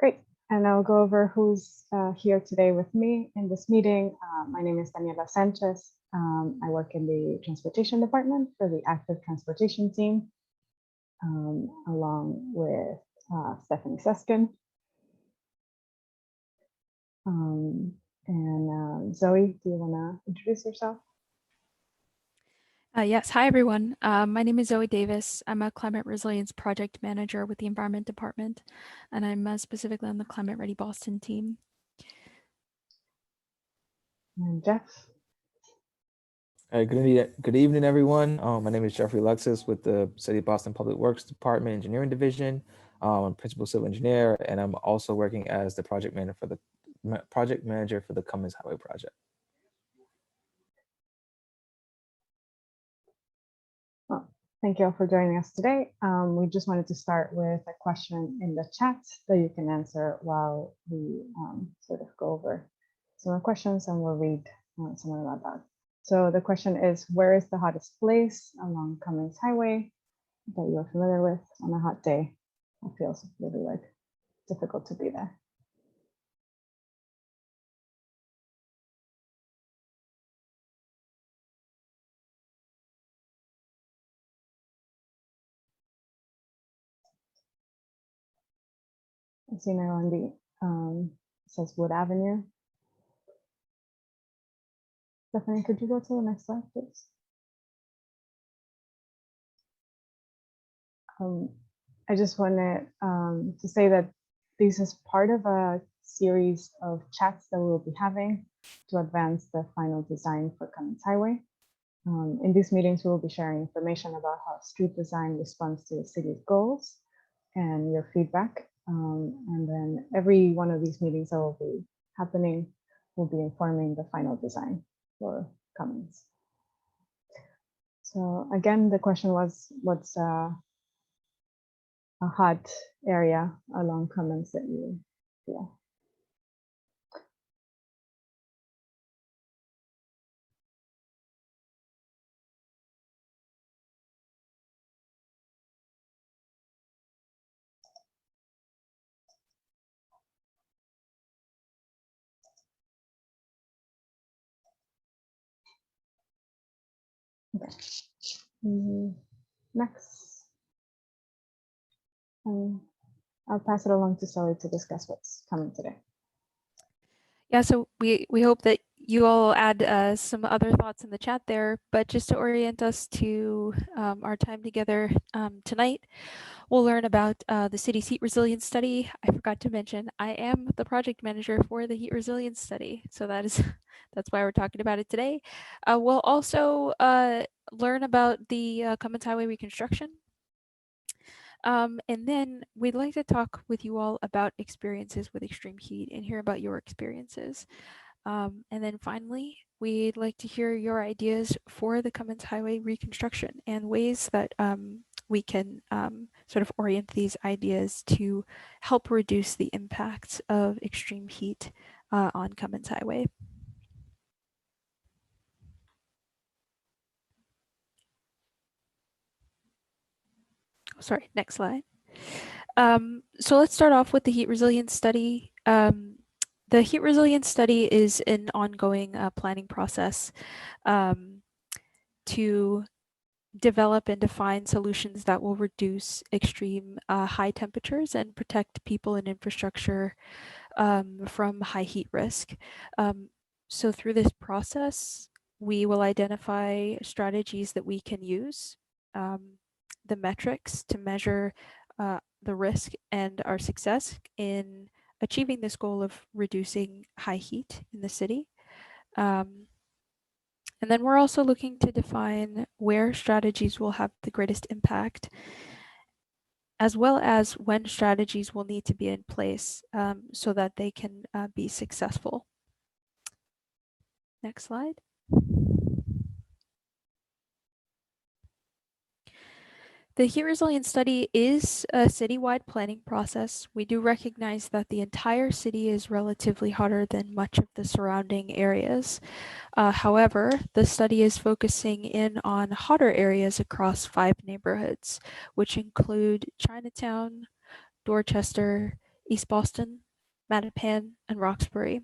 Great. And I'll go over who's here today with me in this meeting. My name is Daniela Sanchez. I work in the transportation department for the active transportation team, along with Stephanie Seskin. Zoe, do you want to introduce yourself? Yes. Hi, everyone. My name is Zoe Davis. I'm a climate resilience project manager with the Environment Department, and I'm specifically on the Climate Ready Boston team. And Jeff. Good evening, everyone. My name is Jeffrey Alexis with the City of Boston Public Works Department Engineering Division. I'm Principal Civil Engineer, and I'm also working as the project manager for the Cummins Highway project. Well, thank you all for joining us today. We just wanted to start with a question in the chat that you can answer while we sort of go over some of the questions, and we'll read some of them out loud. So the question is, where is the hottest place along Cummins Highway that you're familiar with on a hot day? It feels really difficult to be there. I see now on the says Wood Avenue. Stephanie, could you go to the next slide, please? I just wanted to say that this is part of a series of chats that we'll be having to advance the final design for Cummins Highway. In these meetings, we will be sharing information about how street design responds to the city's goals and your feedback. And then every one of these meetings that will be happening will be informing the final design for Cummins. So again, the question was, what's a hot area along Cummins that you feel? Okay. Next. I'll pass it along to Zoe to discuss what's coming today. Yeah, so we hope that you all add some other thoughts in the chat there, but just to orient us to our time together tonight, we'll learn about the city's heat resilience study. I forgot to mention, I am the project manager for the heat resilience study, so that's why we're talking about it today. We'll also learn about the Cummins Highway reconstruction. And then we'd like to talk with you all about experiences with extreme heat and hear about your experiences. And then finally, we'd like to hear your ideas for the Cummins Highway reconstruction and ways that we can sort of orient these ideas to help reduce the impacts of extreme heat on Cummins Highway. Sorry, next slide. So let's start off with the heat resilience study. The heat resilience study is an ongoing planning process to develop and define solutions that will reduce extreme high temperatures and protect people and infrastructure from high heat risk. So through this process, we will identify strategies that we can use, the metrics to measure the risk and our success in achieving this goal of reducing high heat in the city. And then we're also looking to define where strategies will have the greatest impact, as well as when strategies will need to be in place so that they can be successful. Next slide. The heat resilience study is a citywide planning process. We do recognize that the entire city is relatively hotter than much of the surrounding areas. However, the study is focusing in on hotter areas across 5 neighborhoods, which include Chinatown, Dorchester, East Boston, Mattapan, and Roxbury.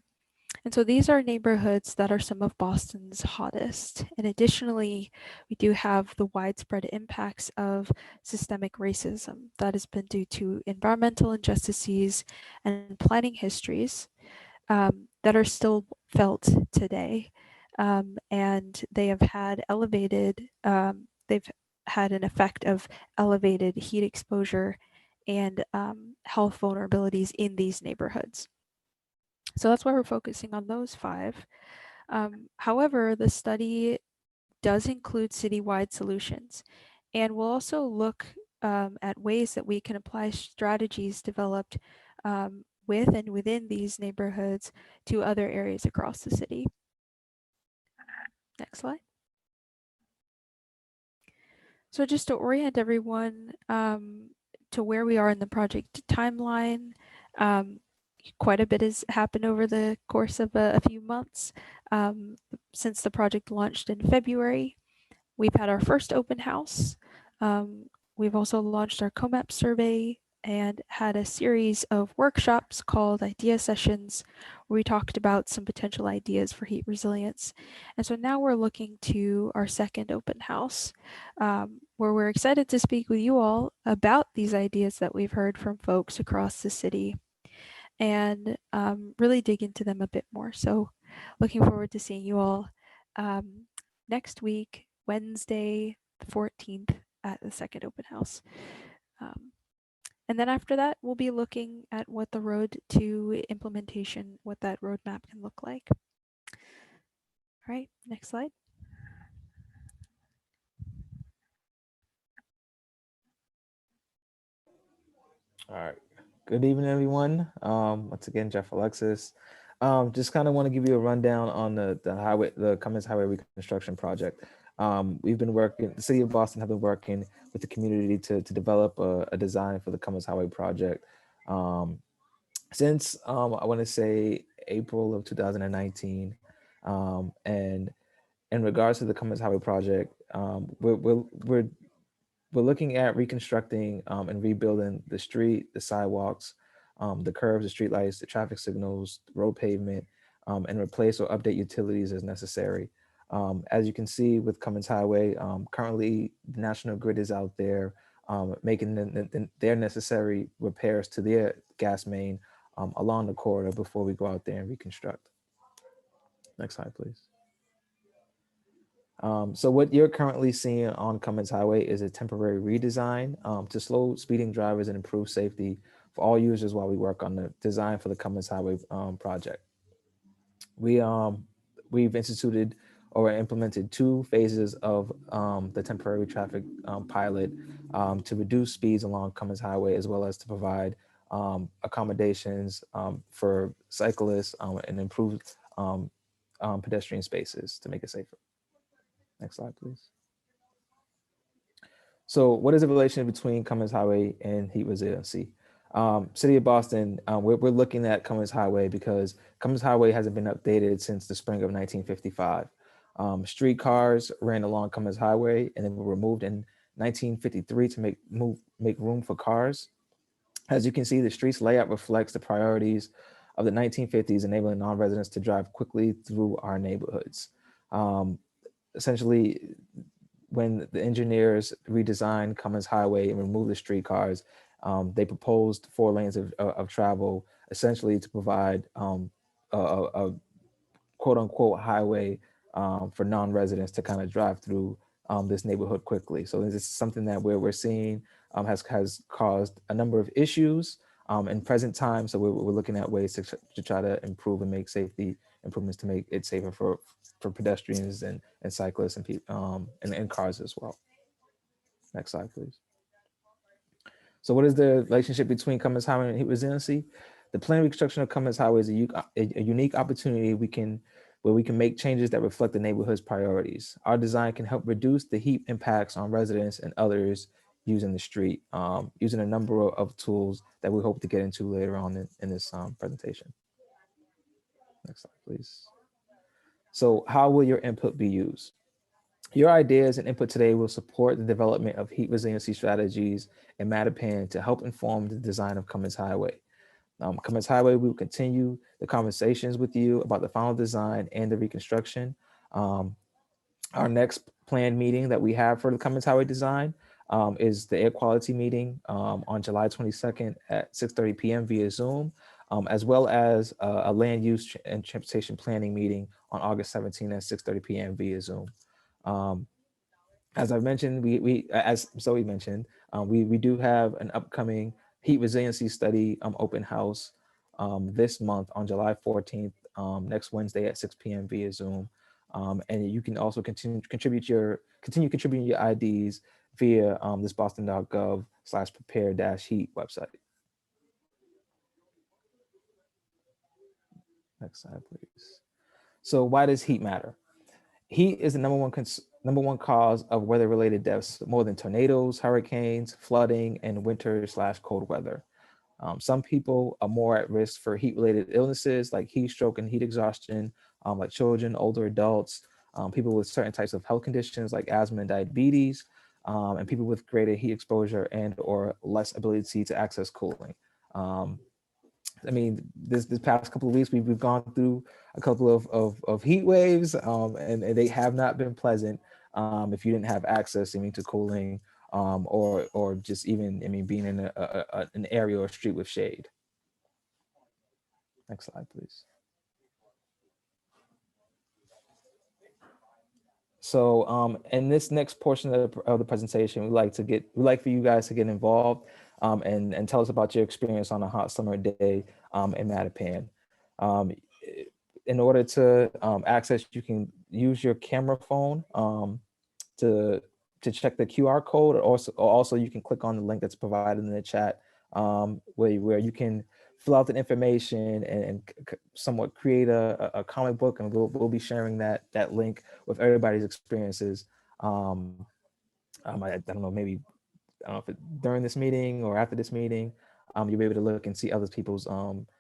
And so these are neighborhoods that are some of Boston's hottest. And additionally, we do have the widespread impacts of systemic racism that has been due to environmental injustices and planning histories that are still felt today. And they have had they've had an effect of elevated heat exposure and health vulnerabilities in these neighborhoods. So that's why we're focusing on those 5. However, the study does include citywide solutions, and we'll also look at ways that we can apply strategies developed with and within these neighborhoods to other areas across the city. Next slide. So just to orient everyone to where we are in the project timeline, quite a bit has happened over the course of a few months since the project launched in February. We've had our first open house. We've also launched our COMAP survey and had a series of workshops called idea sessions where we talked about some potential ideas for heat resilience. And so now we're looking to our second open house where we're excited to speak with you all about these ideas that we've heard from folks across the city and really dig into them a bit more. So looking forward to seeing you all next week, Wednesday, the 14th at the second open house. And then after that, we'll be looking at what the road to implementation, what that roadmap can look like. All right, next slide. All right. Good evening, everyone. Once again, Jeff Alexis. Just kind of want to give you a rundown on the Cummins Highway Reconstruction project. We've been working, the city of Boston have been working with the community to develop a design for the Cummins Highway project since I want to say April of 2019. And in regards to the Cummins Highway project, we're looking at reconstructing and rebuilding the street, the sidewalks, the curbs, the streetlights, the traffic signals, the road pavement, and replace or update utilities as necessary. As you can see with Cummins Highway, currently the National Grid is out there making their necessary repairs to their gas main along the corridor before we go out there and reconstruct. Next slide, please. So what you're currently seeing on Cummins Highway is a temporary redesign to slow speeding drivers and improve safety for all users while we work on the design for the Cummins Highway project. We've instituted or implemented 2 phases of the temporary traffic pilot to reduce speeds along Cummins Highway, as well as to provide accommodations for cyclists and improve pedestrian spaces to make it safer. Next slide, please. So what is the relation between Cummins Highway and heat resiliency? City of Boston, we're looking at Cummins Highway because Cummins Highway hasn't been updated since the spring of 1955. Streetcars ran along Cummins Highway and they were removed in 1953 to make room for cars. As you can see, the street's layout reflects the priorities of the 1950s, enabling non-residents to drive quickly through our neighborhoods. Essentially, when the engineers redesigned Cummins Highway and removed the streetcars, they proposed 4 lanes of travel, essentially to provide a quote unquote highway for non-residents to kind of drive through this neighborhood quickly. So this is something that we're seeing has caused a number of issues in present time. So we're looking at ways to try to improve and make safety improvements to make it safer for pedestrians and cyclists and cars as well. Next slide, please. So what is the relationship between Cummins Highway and heat resiliency? The planned reconstruction of Cummins Highway is a unique opportunity where we can make changes that reflect the neighborhood's priorities. Our design can help reduce the heat impacts on residents and others using the street, using a number of tools that we hope to get into later on in this presentation. Next slide, please. So how will your input be used? Your ideas and input today will support the development of heat resiliency strategies in Mattapan to help inform the design of Cummins Highway. Cummins Highway, we will continue the conversations with you about the final design and the reconstruction. Our next planned meeting that we have for the Cummins Highway design is the air quality meeting on July 22nd at 6:30 p.m. via Zoom, as well as a land use and transportation planning meeting on August 17th at 6:30 p.m. via Zoom. As I mentioned, as Zoe mentioned, we do have an upcoming heat resiliency study open house this month on July 14th, next Wednesday at 6 p.m. via Zoom. And you can also continue contributing your IDs via this boston.gov/prepare-heat website. Next slide, please. So why does heat matter? Heat is the number one cause of weather-related deaths, more than tornadoes, hurricanes, flooding, and winter/cold weather. Some people are more at risk for heat-related illnesses like heat stroke and heat exhaustion, like children, older adults, people with certain types of health conditions like asthma and diabetes, and people with greater heat exposure and or less ability to access cooling. I mean, this past couple of weeks, we've gone through a couple of heat waves, and they have not been pleasant if you didn't have access, to cooling, or just even, being in an area or street with shade. Next slide, please. So in this next portion of the presentation, we'd like for you guys to get involved and tell us about your experience on a hot summer day in Mattapan. In order to access, you can use your camera phone to check the QR code, or also you can click on the link that's provided in the chat where you can fill out the information and somewhat create a comic book, and we'll be sharing that link with everybody's experiences. I don't know, maybe, I don't know if during this meeting or after this meeting, you'll be able to look and see other people's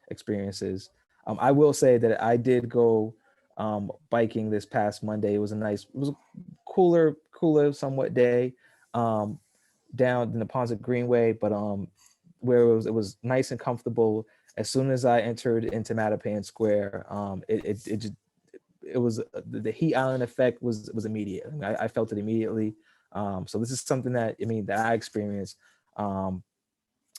experiences. I will say that I did go biking this past Monday. It was a cooler somewhat day down in the Ponza Greenway, but where it was nice and comfortable. As soon as I entered into Mattapan Square, it was the heat island effect was immediate. I felt it immediately. So this is something that I experienced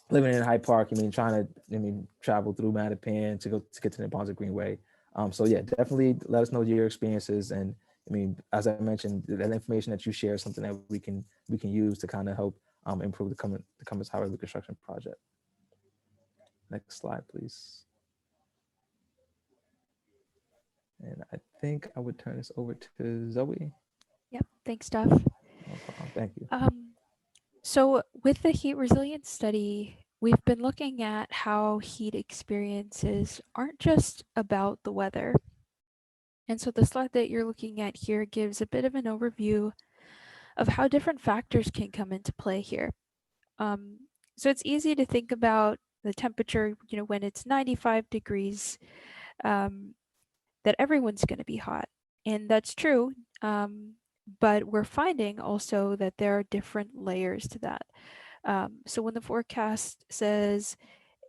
living in Hyde Park. Trying to travel through Mattapan to get to the Ponza Greenway. So yeah, definitely let us know your experiences. And as I mentioned, that information that you share is something that we can use to kind of help improve the Cummins Highway Reconstruction project. Next slide, please. And I think I would turn this over to Zoe. Yep, thanks, Steph. No problem. Thank you. So with the heat resilience study, we've been looking at how heat experiences aren't just about the weather. And so the slide that you're looking at here gives a bit of an overview of how different factors can come into play here. So it's easy to think about the temperature, when it's 95 degrees, that everyone's going to be hot. And that's true. But we're finding also that there are different layers to that. So when the forecast says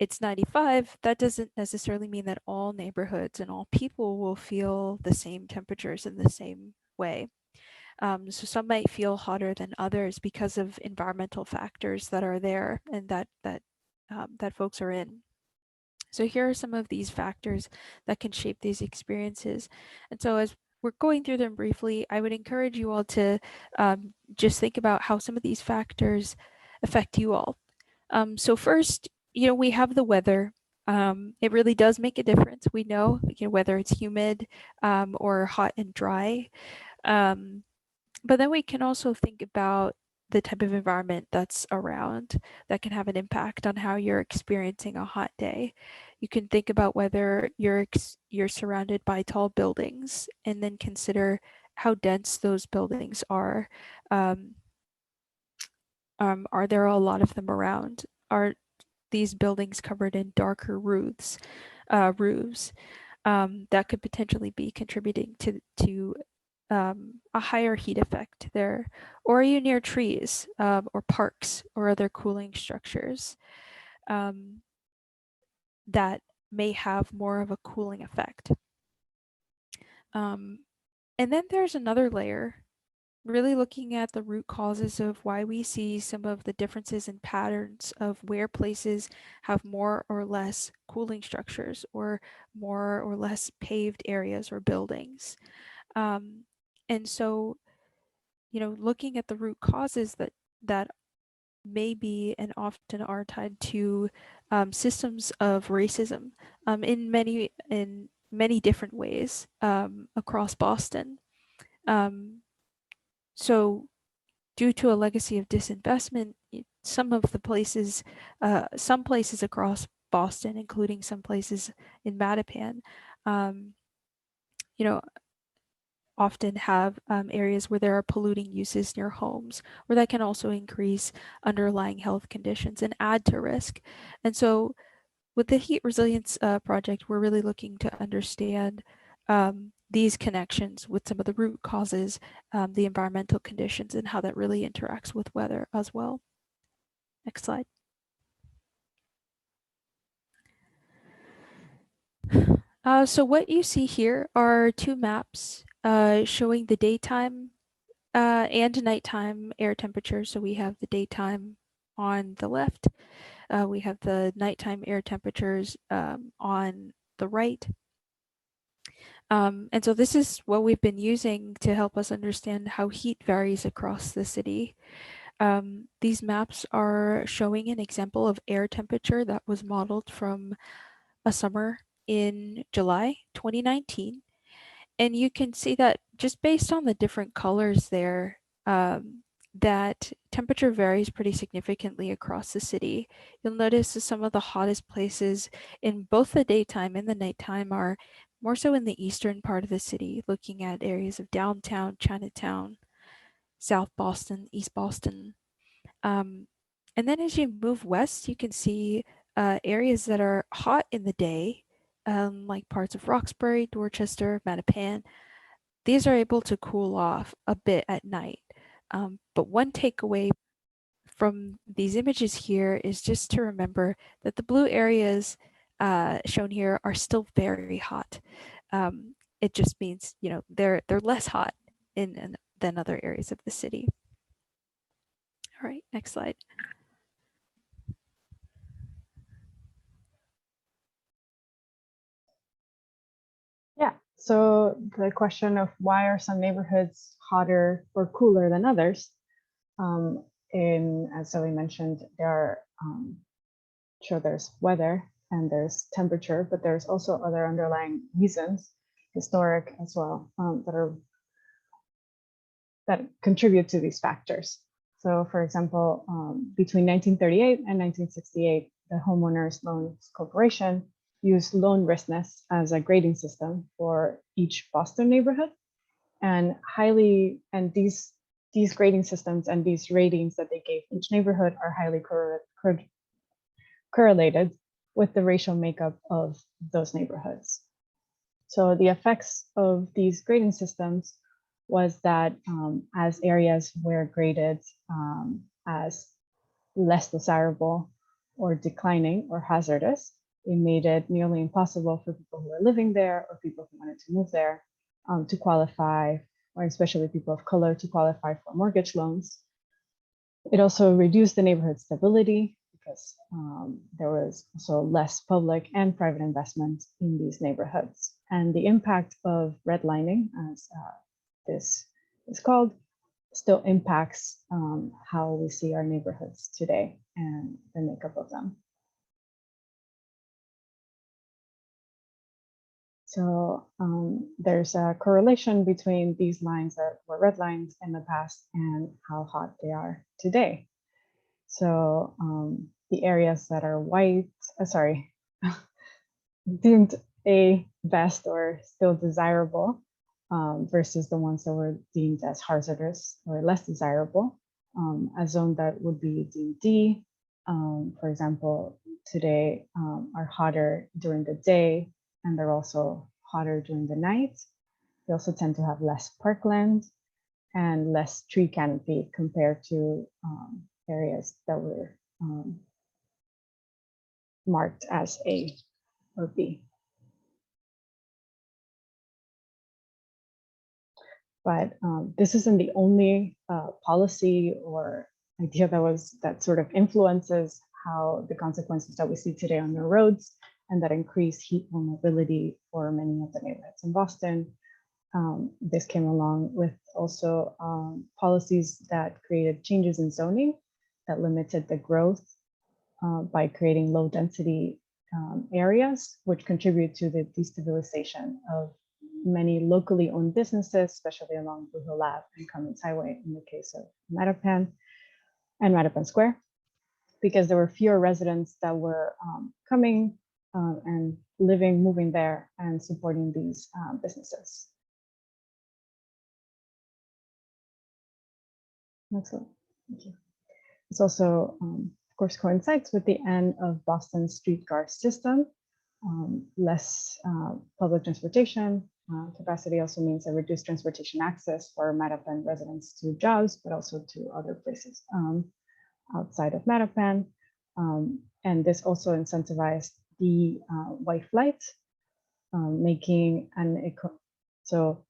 it's 95, that doesn't necessarily mean that all neighborhoods and all people will feel the same temperatures in the same way. So some might feel hotter than others because of environmental factors that are there and that folks are in. So here are some of these factors that can shape these experiences. And so as we're going through them briefly, I would encourage you all to just think about how some of these factors affect you all. So first, we have the weather. It really does make a difference. We know, whether it's humid or hot and dry. But then we can also think about the type of environment that's around that can have an impact on how you're experiencing a hot day. You can think about whether you're surrounded by tall buildings, and then consider how dense those buildings are. Are there a lot of them around? Are these buildings covered in darker roofs that could potentially be contributing to a higher heat effect there? Or are you near trees or parks or other cooling structures? that may have more of a cooling effect. And then there's another layer, really looking at the root causes of why we see some of the differences in patterns of where places have more or less cooling structures or more or less paved areas or buildings. And so, looking at the root causes that may be and often are tied to systems of racism in many different ways across Boston. So due to a legacy of disinvestment, some places across Boston, including some places in Mattapan, often have areas where there are polluting uses near homes, where that can also increase underlying health conditions and add to risk. And so with the heat resilience project, we're really looking to understand these connections with some of the root causes, the environmental conditions, and how that really interacts with weather as well. Next slide. So what you see here are two maps showing the daytime and nighttime air temperature. So we have the daytime on the left. We have the nighttime air temperatures on the right. And so this is what we've been using to help us understand how heat varies across the city. These maps are showing an example of air temperature that was modeled from a summer in July 2019. And you can see that just based on the different colors there, that temperature varies pretty significantly across the city. You'll notice that some of the hottest places in both the daytime and the nighttime are more so in the eastern part of the city, looking at areas of downtown, Chinatown, South Boston, East Boston. And then as you move west, you can see areas that are hot in the day, like parts of Roxbury, Dorchester, Mattapan. These are able to cool off a bit at night. But one takeaway from these images here is just to remember that the blue areas shown here are still very hot. It just means, they're less hot than other areas of the city. All right, next slide. Yeah, so the question of why are some neighborhoods hotter or cooler than others? As Zoe mentioned, there are there's weather and there's temperature, but there's also other underlying reasons, historic as well, that contribute to these factors. So, for example, between 1938 and 1968, the Homeowners Loans Corporation used loan riskness as a grading system for each Boston neighborhood, and these grading systems and these ratings that they gave each neighborhood are highly correlated with the racial makeup of those neighborhoods. So the effects of these grading systems was that as areas were graded as less desirable or declining or hazardous, it made it nearly impossible for people who were living there or people who wanted to move there to qualify, or especially people of color, to qualify for mortgage loans. It also reduced the neighborhood stability because there was also less public and private investment in these neighborhoods. And the impact of redlining, as this is called, still impacts how we see our neighborhoods today and the makeup of them. So there's a correlation between these lines that were red lines in the past and how hot they are today. So the areas that are deemed a best or still desirable versus the ones that were deemed as hazardous or less desirable. A zone that would be deemed D, for example, today are hotter during the day, and they're also hotter during the night. They also tend to have less parkland and less tree canopy compared to areas that were marked as A. or B. But this isn't the only policy or idea that sort of influences how the consequences that we see today on the roads and that increase heat vulnerability for many of the neighborhoods in Boston. This came along with also policies that created changes in zoning that limited the growth by creating low density areas, which contribute to the destabilization of many locally owned businesses, especially along Blue Hill Lab and Cummins Highway in the case of Mattapan and Mattapan Square, because there were fewer residents that were coming and living, moving there and supporting these businesses. Excellent, thank you. This also, of course, coincides with the end of Boston's streetcar system. Less public transportation capacity also means a reduced transportation access for Mattapan residents to jobs, but also to other places outside of Mattapan. And this also incentivized the white flight, making so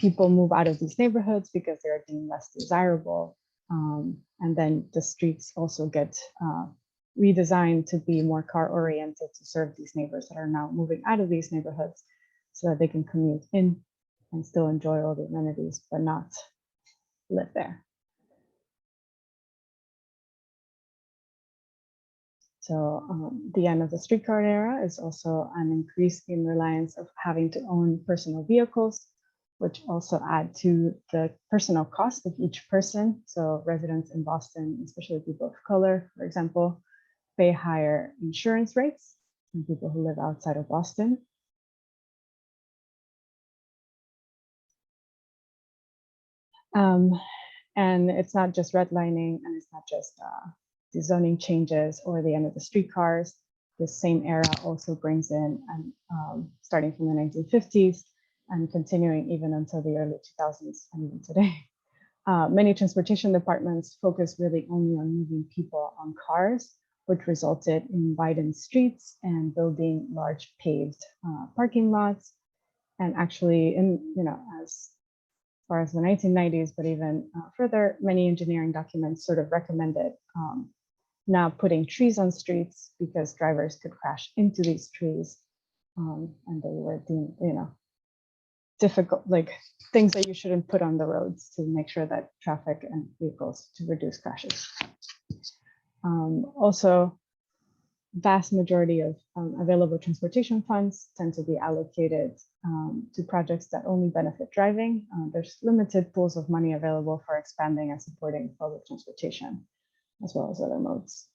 people move out of these neighborhoods because they are deemed less desirable. And then the streets also get redesigned to be more car oriented to serve these neighbors that are now moving out of these neighborhoods so that they can commute in and still enjoy all the amenities, but not live there. So the end of the streetcar era is also an increase in reliance of having to own personal vehicles, which also add to the personal cost of each person. So residents in Boston, especially people of color, for example, pay higher insurance rates than people who live outside of Boston. And it's not just redlining, and it's not just the zoning changes or the end of the streetcars. This same era also brings in, starting from the 1950s and continuing even until the early 2000s and even today. Many transportation departments focus really only on moving people on cars, which resulted in widened streets and building large paved parking lots. And actually, as far as the 1990s, but even further, many engineering documents sort of recommended now putting trees on streets because drivers could crash into these trees, and they were deemed, difficult, like things that you shouldn't put on the roads to make sure that traffic and vehicles to reduce crashes. Also, vast majority of available transportation funds tend to be allocated to projects that only benefit driving. There's limited pools of money available for expanding and supporting public transportation, as well as other modes.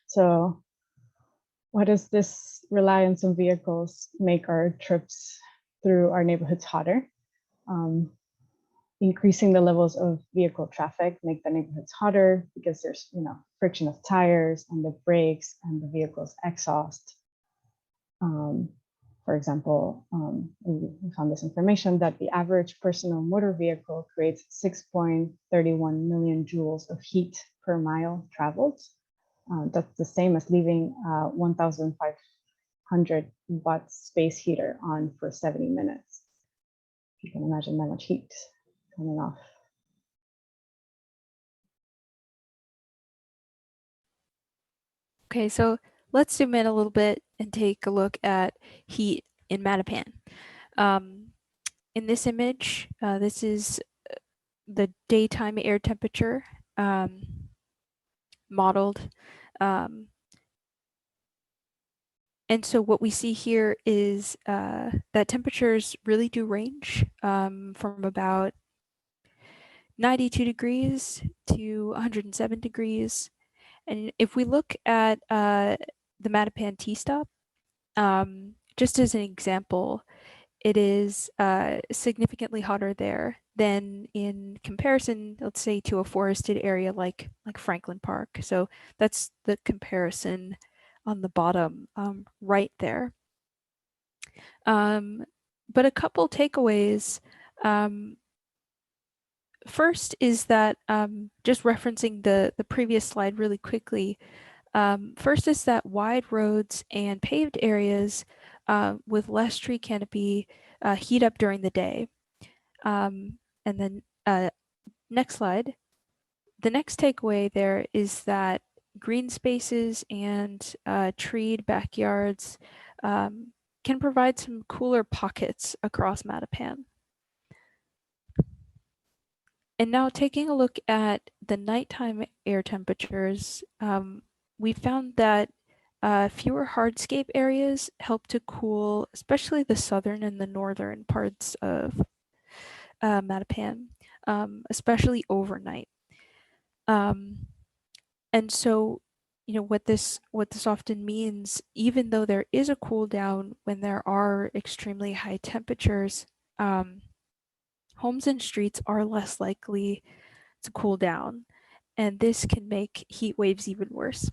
So why does this reliance on vehicles make our trips through our neighborhoods hotter? Increasing the levels of vehicle traffic make the neighborhoods hotter because there's friction of tires and the brakes and the vehicle's exhaust. For example, we found this information that the average personal motor vehicle creates 6.31 million joules of heat per mile traveled. That's the same as leaving 1,500 watt space heater on for 70 minutes. You can imagine that much heat coming off. Okay, so let's zoom in a little bit and take a look at heat in Mattapan. In this image, this is the daytime air temperature modeled. And so what we see here is that temperatures really do range from about 92 degrees to 107 degrees. And if we look at the Mattapan T-stop, just as an example, it is significantly hotter there than in comparison, let's say, to a forested area like Franklin Park. So that's the comparison on the bottom right there. But a couple takeaways. First is that just referencing the previous slide really quickly, First is that wide roads and paved areas with less tree canopy heat up during the day. And then next slide. The next takeaway there is that green spaces and treed backyards can provide some cooler pockets across Mattapan. And now taking a look at the nighttime air temperatures, we found that fewer hardscape areas help to cool, especially the southern and the northern parts of Mattapan, especially overnight. And so, you know, what this often means, even though there is a cool down when there are extremely high temperatures, homes and streets are less likely to cool down, and this can make heat waves even worse.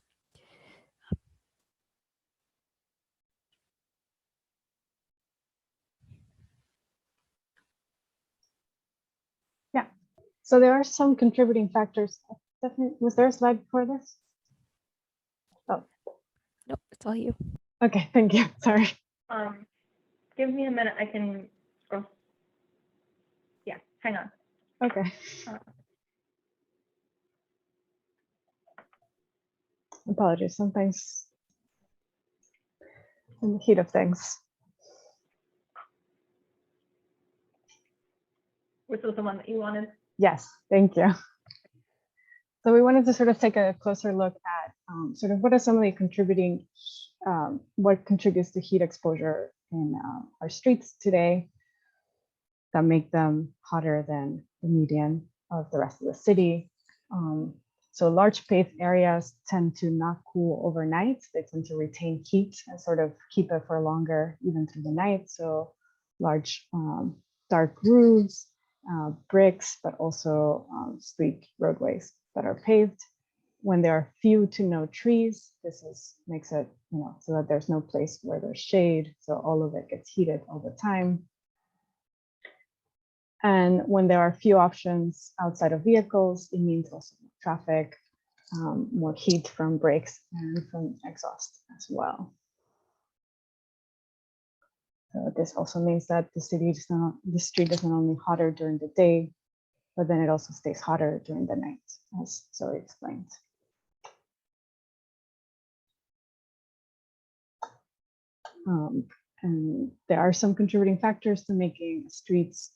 Yeah, so there are some contributing factors. Definitely, was there a slide before this? Oh, Nope, it's all you. okay, thank you. Sorry. Give me a minute. I can scroll. Yeah, hang on. Okay. Apologies. Sometimes in the heat of things. Which was the one that you wanted? Yes, thank you. So we wanted to sort of take a closer look at sort of what are some of the contributing, what contributes to heat exposure in our streets today that make them hotter than the median of the rest of the city. So large paved areas tend to not cool overnight. They tend to retain heat and sort of keep it for longer, even through the night. So large dark roofs, bricks, but also street roadways that are paved. When there are few to no trees, makes it, so that there's no place where there's shade. So all of it gets heated all the time. And when there are few options outside of vehicles, it means also more traffic, more heat from brakes and from exhaust as well. So this also means that the street is not only hotter during the day, but then it also stays hotter during the night, as Zoe explained. And there are some contributing factors to making streets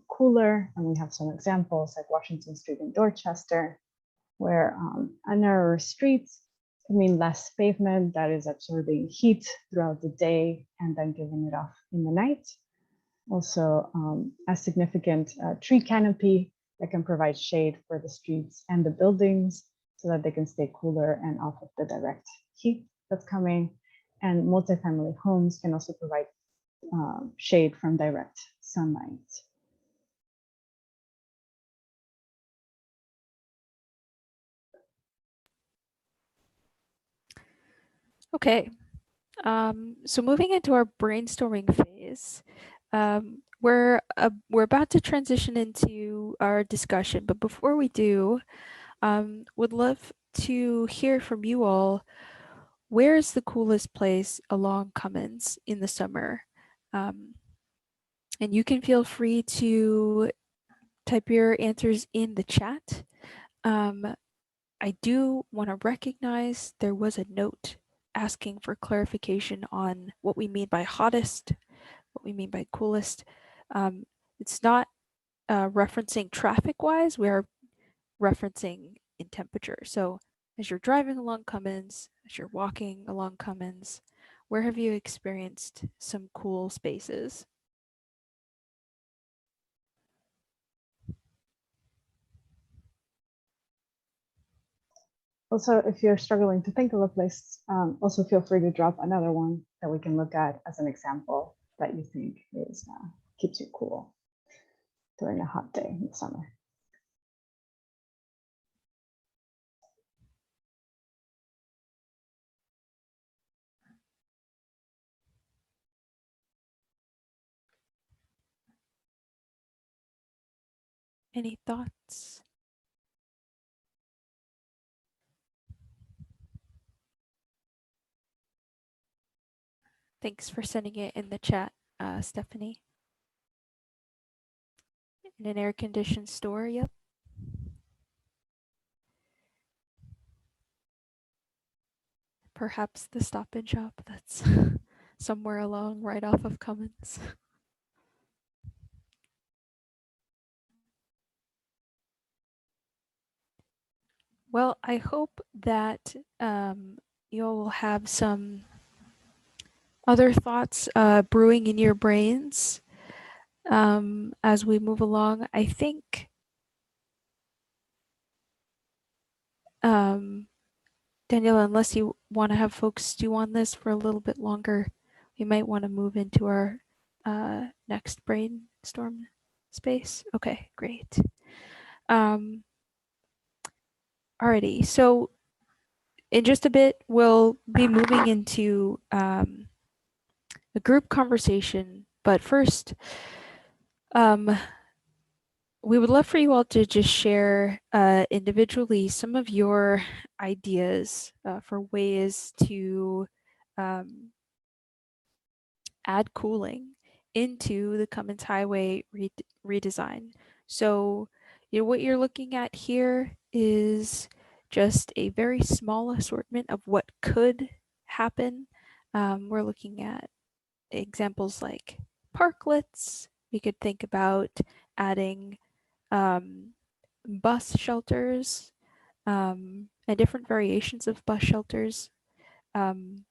cooler, and we have some examples like Washington Street in Dorchester, where a narrower street can mean less pavement that is absorbing heat throughout the day and then giving it off in the night. Also, a significant tree canopy that can provide shade for the streets and the buildings so that they can stay cooler and off of the direct heat that's coming. And multifamily homes can also provide shade from direct sunlight. Okay, so moving into our brainstorming phase, we're about to transition into our discussion, but before we do, would love to hear from you all. Where is the coolest place along Cummins in the summer? And you can feel free to type your answers in the chat. I do want to recognize there was a note asking for clarification on what we mean by hottest, what we mean by coolest. It's not referencing traffic-wise, we are referencing in temperature. So as you're driving along Cummins, as you're walking along Cummins, where have you experienced some cool spaces? Also, if you're struggling to think of a place, also feel free to drop another one that we can look at as an example that you think is keeps you cool during a hot day in the summer. Any thoughts? Thanks for sending it in the chat, Stephanie. In an air-conditioned store, yep. Perhaps the Stop and Shop that's somewhere along right off of Cummins. Well, I hope that you'll have some other thoughts brewing in your brains as we move along. I think Danielle, unless you want to have folks stew on this for a little bit longer, we might want to move into our next brainstorm space. Okay, great. Alrighty, so in just a bit, we'll be moving into a group conversation, but first, we would love for you all to just share individually some of your ideas for ways to add cooling into the Cummins Highway redesign. So, what you're looking at here is just a very small assortment of what could happen. We're looking at examples like parklets. We could think about adding bus shelters and different variations of bus shelters. We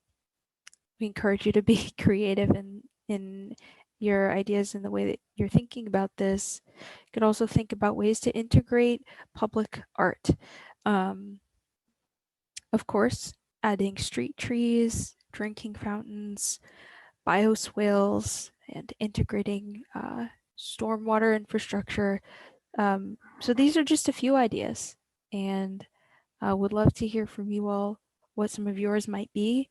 encourage you to be creative in your ideas and the way that you're thinking about this. You could also think about ways to integrate public art. Of course, adding street trees, drinking fountains, bioswales, and integrating stormwater infrastructure. So these are just a few ideas, and I would love to hear from you all what some of yours might be.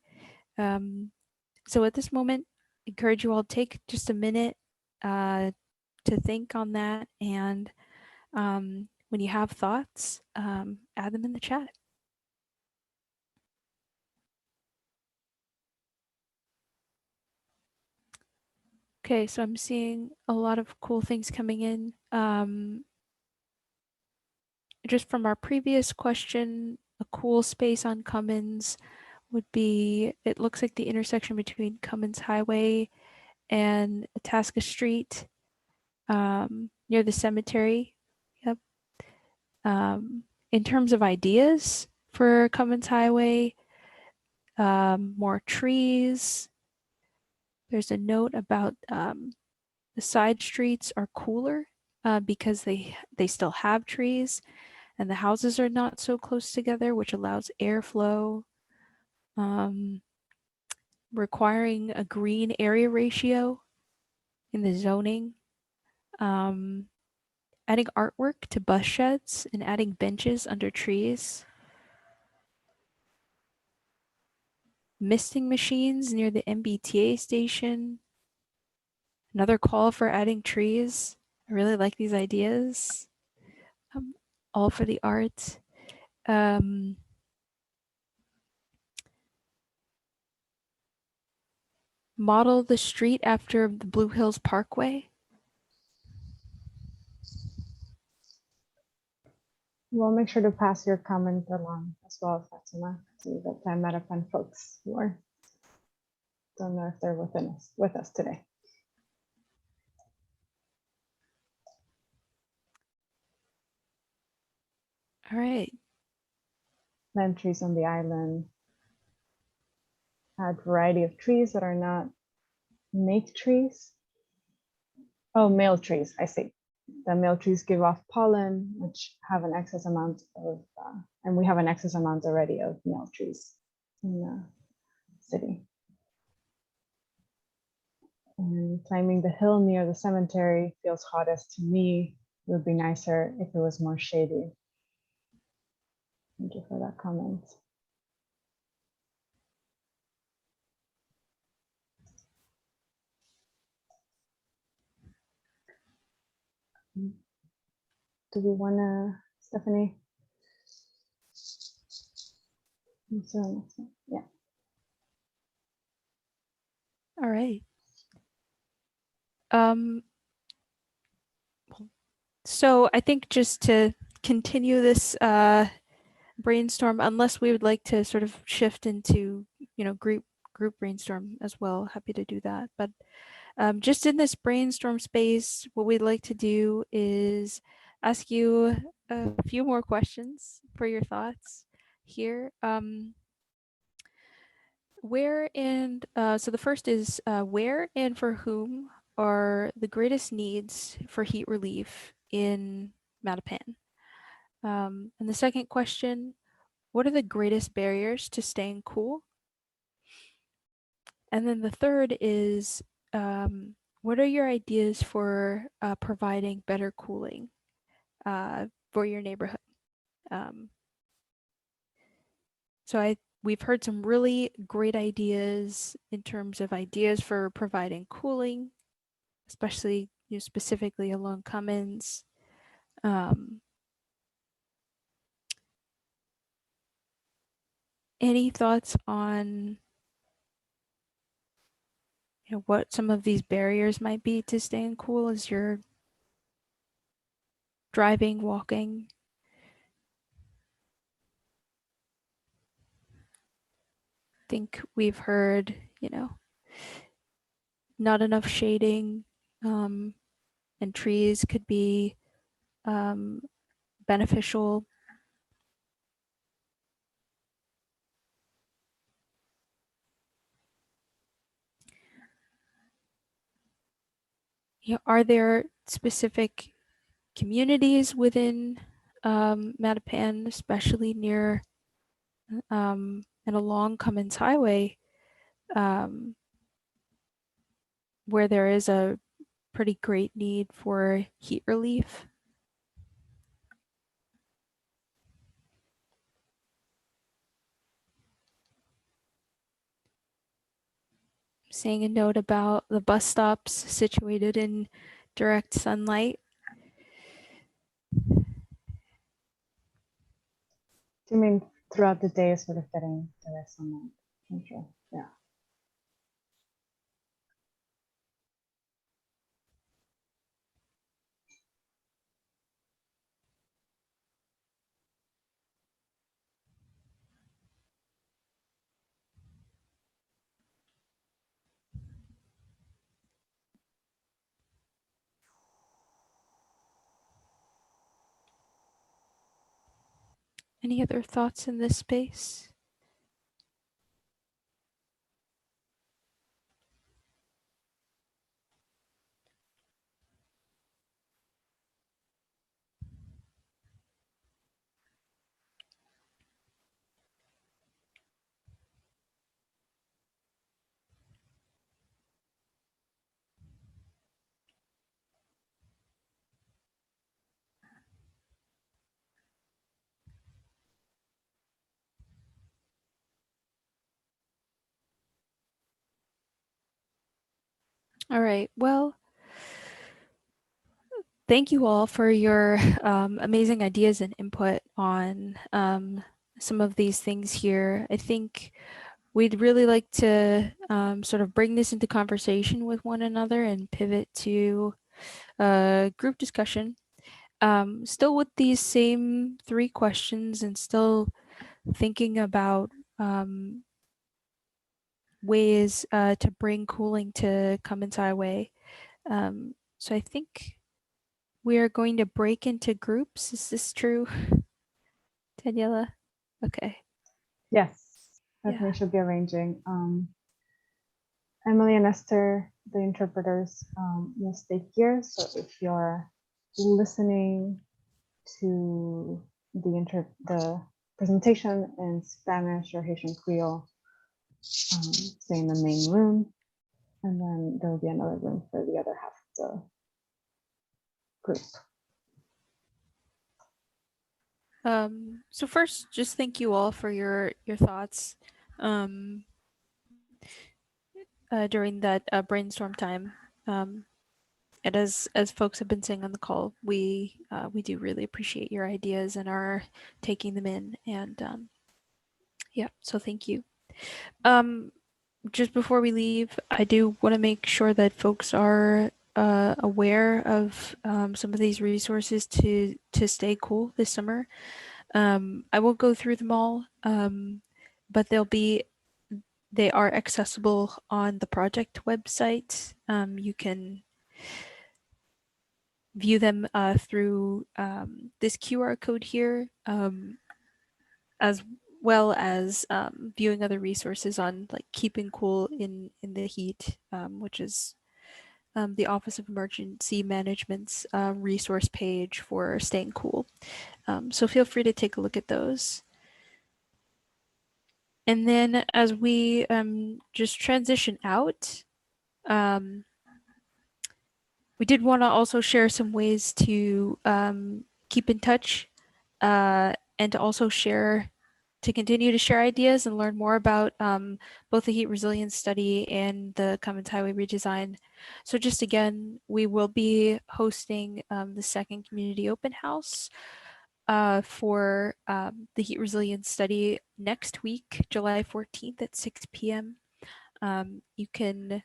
So at this moment, I encourage you all to take just a minute to think on that, and when you have thoughts, add them in the chat. Okay, so I'm seeing a lot of cool things coming in. Just from our previous question, a cool space on Cummins would be, it looks like the intersection between Cummins Highway and Itasca Street near the cemetery. Yep. In terms of ideas for Cummins Highway, more trees. There's a note about the side streets are cooler because they still have trees, and the houses are not so close together, which allows airflow. Requiring a green area ratio in the zoning. Adding artwork to bus sheds and adding benches under trees. Misting machines near the MBTA station. Another call for adding trees. I really like these ideas. All for the arts. Model the street after the Blue Hills Parkway. We'll make sure to pass your comment along as well, Fatima, to the Plan Metapan folks who are, don't know if they're with us today. All right. Plant trees on the island. Add variety of trees that are not make trees. Oh, male trees, I see. The male trees give off pollen, which have an excess amount of, and we have an excess amount already of male trees in the city. And climbing the hill near the cemetery feels hottest to me. It would be nicer if it was more shady. Thank you for that comment. Do we want to, Stephanie? So, yeah. right. So I think just to continue this brainstorm, unless we would like to sort of shift into, group brainstorm as well, happy to do that. But just in this brainstorm space, what we'd like to do is ask you a few more questions for your thoughts here. So the first is where and for whom are the greatest needs for heat relief in Mattapan? And the second question, what are the greatest barriers to staying cool? And then the third is, what are your ideas for providing better cooling for your neighborhood? So we've heard some really great ideas in terms of ideas for providing cooling, especially specifically along Cummins. Any thoughts on what some of these barriers might be to staying cool as you're driving, walking? Think we've heard, not enough shading, and trees could be beneficial. Are there specific communities within Mattapan, especially near and along Cummins Highway, where there is a pretty great need for heat relief? Seeing a note about the bus stops situated in direct sunlight. Do you mean throughout the day, sort of getting direct sunlight? Okay. Yeah. Any other thoughts in this space? All right, well, thank you all for your amazing ideas and input on some of these things here. I think we'd really like to sort of bring this into conversation with one another and pivot to a group discussion. Still with these same 3 questions and still thinking about ways to bring cooling to Cummins Highway. So I think we are going to break into groups. Is this true, Daniela? Okay. Yes, Yeah. definitely should be arranging. Emily and Esther, the interpreters, will stay here. So if you're listening to the presentation in Spanish or Haitian Creole, stay in the main room, and then there will be another room for the other half of the group. So first, just thank you all for your thoughts during that brainstorm time. And as folks have been saying on the call, we do really appreciate your ideas and are taking them in. And yeah, so thank you. just before we leave, I do want to make sure that folks are aware of some of these resources to stay cool this summer. I won't go through them all, but they are accessible on the project website. You can view them through this QR code here, as well as viewing other resources on like keeping cool in the heat, which is the Office of Emergency Management's resource page for staying cool. So feel free to take a look at those. And then as we just transition out, we did want to also share some ways to keep in touch and to also continue to share ideas and learn more about both the heat resilience study and the Cummins Highway redesign. So just again, we will be hosting the second community open house for the heat resilience study next week, July 14th at 6 p.m. You can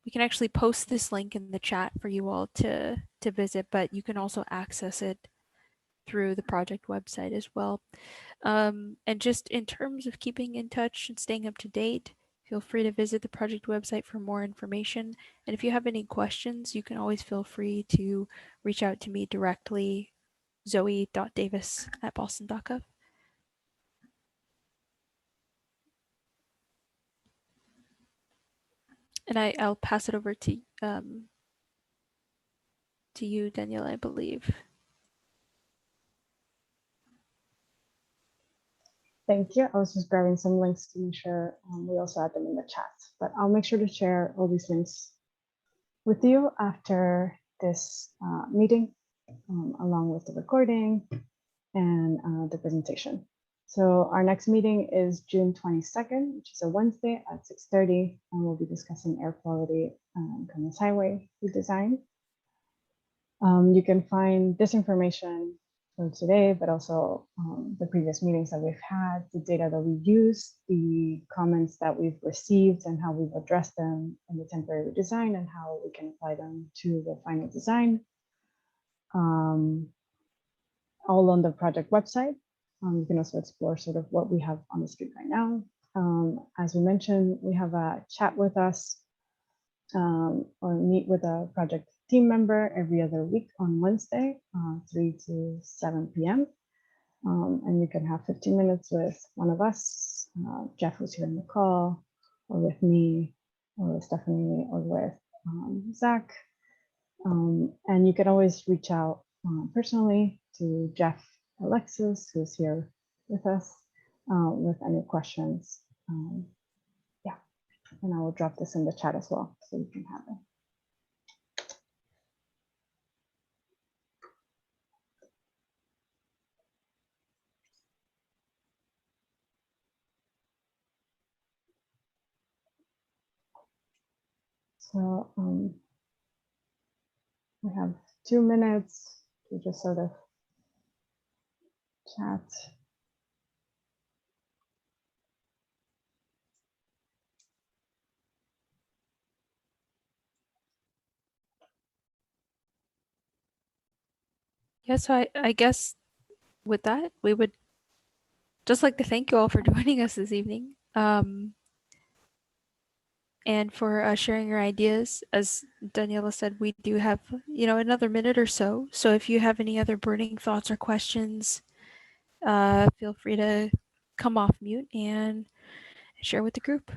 we can actually post this link in the chat for you all to visit, but you can also access it through the project website as well. And just in terms of keeping in touch and staying up to date, feel free to visit the project website for more information. And if you have any questions, you can always feel free to reach out to me directly, zoe.davis@boston.gov. And I'll pass it over to you, Danielle, I believe. Thank you. I was just grabbing some links to make sure we also add them in the chat, but I'll make sure to share all these links with you after this meeting, along with the recording and the presentation. So our next meeting is June 22nd, which is a Wednesday at 6:30, and we'll be discussing air quality and Cummins Highway redesign. You can find this information from today, but also the previous meetings that we've had, the data that we use, the comments that we've received and how we've addressed them in the temporary design and how we can apply them to the final design. All on the project website. You can also explore sort of what we have on the screen right now. As we mentioned, we have a chat with us or meet with a project team member every other week on Wednesday, 3 to 7 p.m. And you can have 15 minutes with one of us, Jeff, who's here in the call, or with me, or with Stephanie, or with Zach. And you can always reach out personally to Jeff Alexis, who's here with us, with any questions. Yeah, and I will drop this in the chat as well, so you can have it. So we have 2 minutes to just sort of chat. Yeah, so I guess with that, we would just like to thank you all for joining us this evening. And for sharing your ideas. As Daniela said, we do have, another minute or so. So if you have any other burning thoughts or questions, feel free to come off mute and share with the group.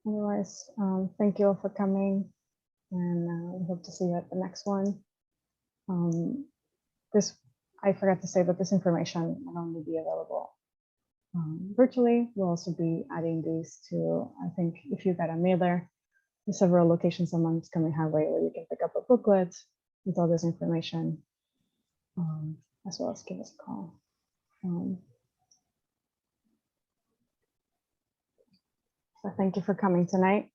Otherwise, thank you all for coming, and we hope to see you at the next one. I forgot to say that this information will only be available virtually. We'll also be adding these to, I think, if you got a mailer, there's several locations on Cummins Highway where you can pick up a booklet with all this information, as well as give us a call. So thank you for coming tonight.